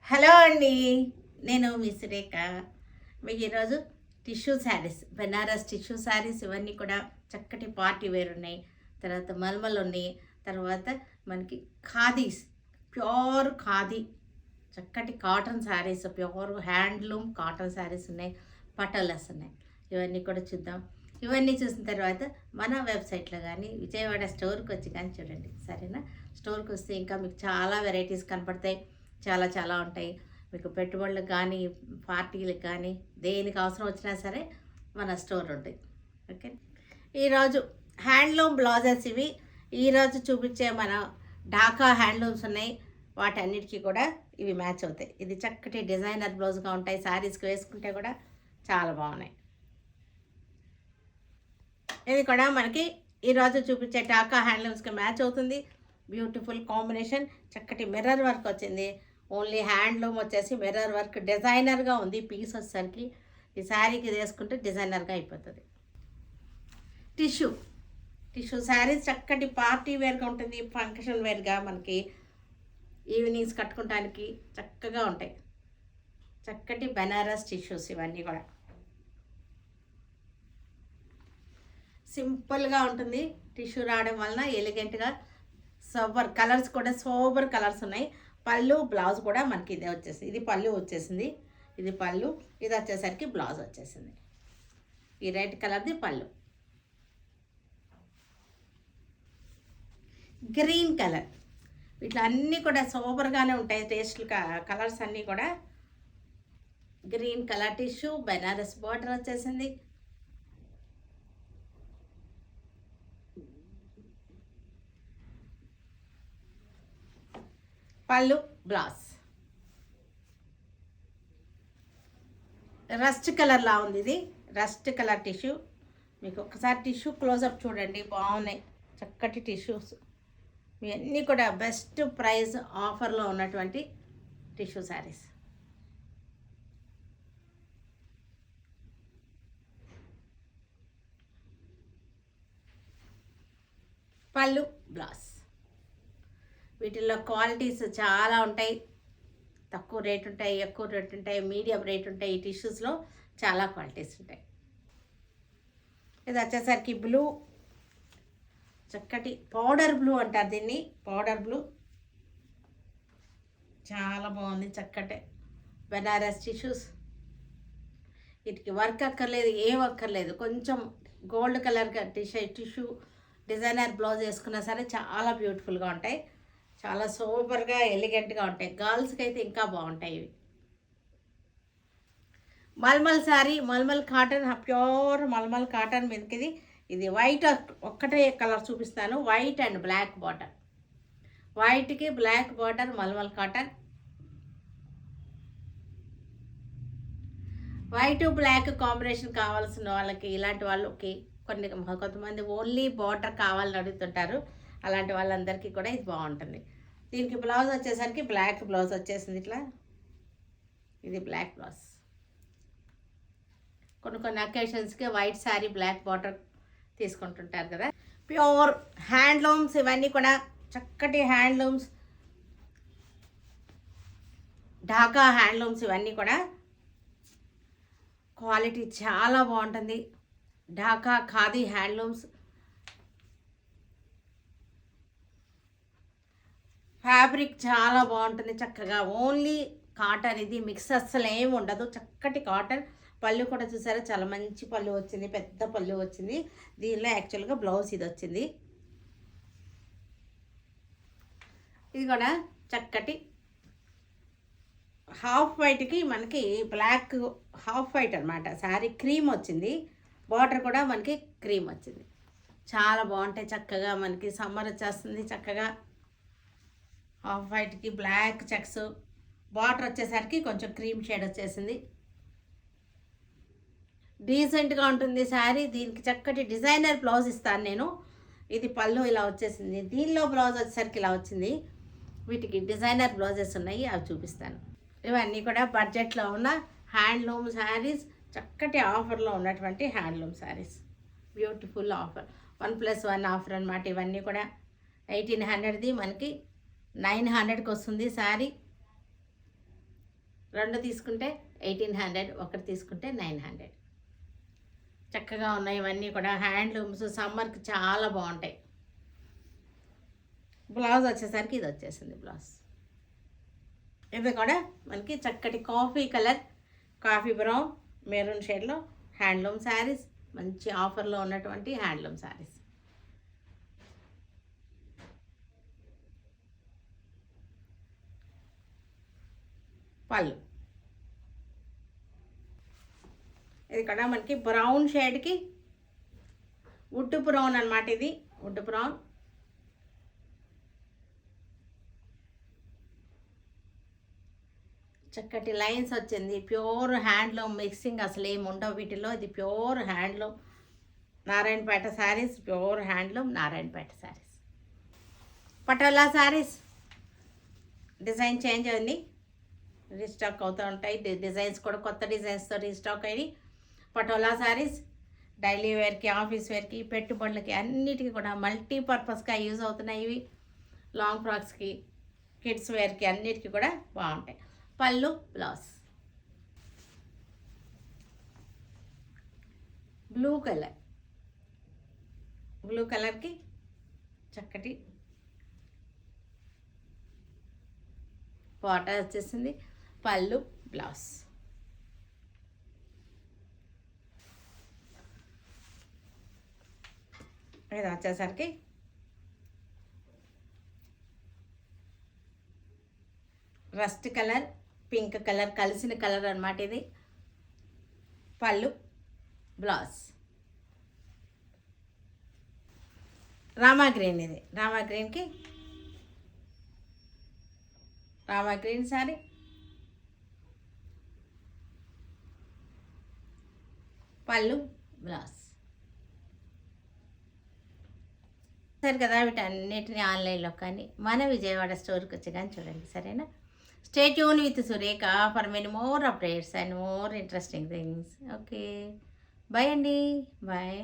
Hello అండి. నేను మీ సురేఖ. మీకు ఈరోజు టిష్యూ శారీస్, బెనారస్ టిష్యూ శారీస్ ఇవన్నీ కూడా చక్కటి పార్టీ వేర్ ఉన్నాయి. తర్వాత మల్మల్ ఉన్నాయి. తర్వాత మనకి ఖాదీస్, ప్యూర్ ఖాదీ చక్కటి cotton saris, pure handloom cotton saris ఉన్నాయి. పటోలాస్ ఉన్నాయి. ఇవన్నీ కూడా చూద్దాం. ఇవన్నీ చూసిన తర్వాత మన వెబ్సైట్లో కానీ విజయవాడ స్టోర్కి వచ్చి కానీ చూడండి, సరేనా? స్టోర్కి వస్తే ఇంకా మీకు చాలా వెరైటీస్ కనపడతాయి. చాలా చాలా ఉంటాయి. మీకు పెట్టుబడులకు కానీ, పార్టీలకు కానీ, దేనికి అవసరం వచ్చినా సరే మన స్టోర్ ఉంటాయి. ఓకే. ఈరోజు హ్యాండ్లూమ్ బ్లౌజెస్ ఇవి. ఈరోజు చూపించే మన ఢాకా హ్యాండ్లూమ్స్ ఉన్నాయి. వాటన్నిటికీ కూడా ఇవి మ్యాచ్ అవుతాయి. ఇది చక్కటి డిజైనర్ బ్లౌజ్గా ఉంటాయి. శారీస్కి వేసుకుంటే కూడా చాలా బాగున్నాయి. ఇది కూడా మనకి ఈరోజు చూపించే ఢాకా హ్యాండ్లూమ్స్కి మ్యాచ్ అవుతుంది. బ్యూటిఫుల్ కాంబినేషన్, చక్కటి మిర్రర్ వర్క్ వచ్చింది. ఓన్లీ హ్యాండ్లూమ్ వచ్చేసి మిర్రర్ వర్క్ డిజైనర్గా ఉంది. పీస్ వచ్చేసరికి ఈ శారీకి వేసుకుంటే డిజైనర్గా అయిపోతుంది. టిష్యూ టిష్యూ శారీస్ చక్కటి పార్టీ వేర్గా ఉంటుంది. ఫంక్షన్ వేర్గా మనకి ఈవినింగ్స్ కట్టుకోవడానికి చక్కగా ఉంటాయి. చక్కటి బెనారస్ టిష్యూస్ ఇవన్నీ కూడా సింపుల్గా ఉంటుంది. టిష్యూ రావడం వలన ఎలిగెంట్గా సోబర్ కలర్స్ కూడా సోబర్ కలర్స్ ఉన్నాయి. పళ్ళు బ్లౌజ్ కూడా మనకి ఇదే వచ్చేసింది. ఇది పళ్ళు వచ్చేసింది. ఇది పళ్ళు, ఇది వచ్చేసరికి బ్లౌజ్ వచ్చేసింది. ఈ రెడ్ కలర్ది పళ్ళు. గ్రీన్ కలర్, ఇట్లా అన్నీ కూడా సోబర్గానే ఉంటాయి. టేస్ట్లు కలర్స్ అన్నీ కూడా. Green colour tissue, Banaras border వచ్చేసింది. పళ్ళు బ్లౌజ్ రస్ట్ కలర్లా ఉంది. ఇది రస్ట్ కలర్ టిష్యూ. మీకు ఒకసారి టిష్యూ క్లోజప్ చూడండి, బాగున్నాయి చక్కటి టిష్యూస్. ఇవన్నీ కూడా బెస్ట్ ప్రైస్ ఆఫర్లో ఉన్నటువంటి టిష్యూ శారీస్. పళ్ళు బ్లౌజ్. వీటిల్లో క్వాలిటీస్ చాలా ఉంటాయి. తక్కువ రేట్ ఉంటాయి, ఎక్కువ రేట్ ఉంటాయి, మీడియం రేట్ ఉంటాయి. ఈ టిష్యూస్లో చాలా క్వాలిటీస్ ఉంటాయి. ఇది వచ్చేసరికి బ్లూ, చక్కటి పౌడర్ బ్లూ అంటారు దీన్ని. పౌడర్ బ్లూ చాలా బాగుంది. చక్కటి బెనారస్ టిష్యూస్. వీటికి వర్క్ అక్కర్లేదు, ఏం అక్కర్లేదు. కొంచెం గోల్డ్ కలర్గా టిష్యూ డిజైనర్ బ్లౌజ్ వేసుకున్నా సరే చాలా బ్యూటిఫుల్గా ఉంటాయి. చాలా సూపర్గా ఎలిగెంట్గా ఉంటాయి. గర్ల్స్కి అయితే ఇంకా బాగుంటాయి ఇవి. Mulmul sari, mulmul cotton, pure mulmul cotton మీదకి ఇది వైట్ ఒక్కటే కలర్ చూపిస్తాను. వైట్ అండ్ బ్లాక్ బార్డర్, వైట్కి black border, mulmul cotton. White black combination కావాల్సిన వాళ్ళకి, ఇలాంటి వాళ్ళకి కొంతమంది ఓన్లీ బార్డర్ కావాలని అడుగుతుంటారు. అలాంటి వాళ్ళందరికీ కూడా ఇది బాగుంటుంది. దీనికి బ్లౌజ్ వచ్చేసరికి బ్లాక్ బ్లౌజ్ వచ్చేసింది. ఇట్లా ఇది బ్లాక్ బ్లౌజ్. కొన్ని అకేషన్స్కి వైట్ శారీ బ్లాక్ బార్డర్ తీసుకుంటుంటారు కదా. ప్యూర్ హ్యాండ్లూమ్స్ ఇవన్నీ కూడా చక్కటి హ్యాండ్లూమ్స్, ఢాకా హ్యాండ్లూమ్స్ ఇవన్నీ కూడా క్వాలిటీ చాలా బాగుంటుంది. ఢాకా ఖాదీ హ్యాండ్లూమ్స్. ఫ్యాబ్రిక్ చాలా బాగుంటుంది చక్కగా. ఓన్లీ కాటన్, ఇది మిక్స్ అస్సలు ఏమి ఉండదు. చక్కటి కాటన్. పళ్ళు కూడా చూసారా, చాలా మంచి పళ్ళు వచ్చింది, పెద్ద పళ్ళు వచ్చింది. దీనిలో యాక్చువల్గా బ్లౌజ్ ఇది వచ్చింది. ఇది కూడా చక్కటి హాఫ్ వైట్కి మనకి బ్లాక్ హాఫ్ వైట్ అనమాట. శారీ క్రీమ్ వచ్చింది. బార్డర్ కూడా మనకి క్రీమ్ వచ్చింది. చాలా బాగుంటాయి. చక్కగా మనకి సమ్మర్ వచ్చేస్తుంది. చక్కగా హాఫ్ వైట్కి బ్లాక్ చెక్స్, బార్డర్ వచ్చేసరికి కొంచెం క్రీమ్ షేడ్ వచ్చేసింది. డీసెంట్గా ఉంటుంది శారీ. దీనికి చక్కటి డిజైనర్ బ్లౌజ్ ఇస్తాను నేను. ఇది పళ్ళు ఇలా వచ్చేసింది. దీనిలో బ్లౌజ్ వచ్చేసరికి ఇలా వచ్చింది. వీటికి డిజైనర్ బ్లౌజెస్ ఉన్నాయి, అవి చూపిస్తాను. ఇవన్నీ కూడా బడ్జెట్లో ఉన్న హ్యాండ్లూమ్ శారీస్, చక్కటి ఆఫర్లో ఉన్నటువంటి handloom saris. Beautiful offer, 1+1 offer అనమాట. ఇవన్నీ కూడా 1800ది మనకి 900కి వస్తుంది శారీ. 2 తీసుకుంటే 1800, ఒకటి తీసుకుంటే 900. చక్కగా ఉన్నాయి ఇవన్నీ కూడా హ్యాండ్లూమ్స్, సమ్మర్కి చాలా బాగుంటాయి. బ్లౌజ్ వచ్చేసరికి ఇది వచ్చేసింది బ్లౌజ్. ఇది కూడా మనకి చక్కటి coffee colour, coffee brown, maroon షేడ్లో హ్యాండ్లూమ్ శారీస్, మంచి ఆఫర్లో ఉన్నటువంటి హ్యాండ్లూమ్ శారీస్. పళ్ళు ఇది కూడా మనకి బ్రౌన్ షేడ్కి వుడ్ బ్రౌన్ అనమాట. ఇది వుడ్ బ్రౌన్. చక్కటి లైన్స్ వచ్చింది. ప్యూర్ హ్యాండ్లూమ్ మిక్సింగ్ అసలు ఏమి ఉండవు వీటిలో. ఇది pure handloom Narayanpet saris, pure handloom Narayanpet saris. Patola saris design change అయింది, రీస్టాక్ అవుతూ ఉంటాయి. డిజైన్స్ కూడా కొత్త డిజైన్స్తో రీస్టాక్ అయ్యి పటోలా శారీస్ డైలీ వేర్కి, ఆఫీస్ వేర్కి, పెట్టుబడులకి అన్నిటికీ కూడా మల్టీపర్పస్గా యూజ్ అవుతున్నాయి. ఇవి లాంగ్ ఫ్రాక్స్కి, కిడ్స్ వేర్కి అన్నిటికీ కూడా బాగుంటాయి. పళ్ళు బ్లౌజ్ బ్లూ కలర్, బ్లూ కలర్కి చక్కటి బార్డర్ వచ్చేసింది. పళ్ళు బ్లౌజ్. ఇది వచ్చేసరికి రస్ట్ కలర్, పింక్ కలర్ కలిసిన కలర్ అన్నమాట ఇది. పళ్ళు బ్లౌజ్. రామా గ్రీన్, ఇది రామా గ్రీన్కి రామా గ్రీన్ శారీ, పళ్ళు బ్లౌజ్. సరే కదా, వీటన్నిటిని ఆన్లైన్లో కానీ మన విజయవాడ స్టోర్కి వచ్చి కానీ చూడండి, సరేనా? Stay tune with Surekha for many more updates and more interesting things. Okay, bye అండి, బాయ్.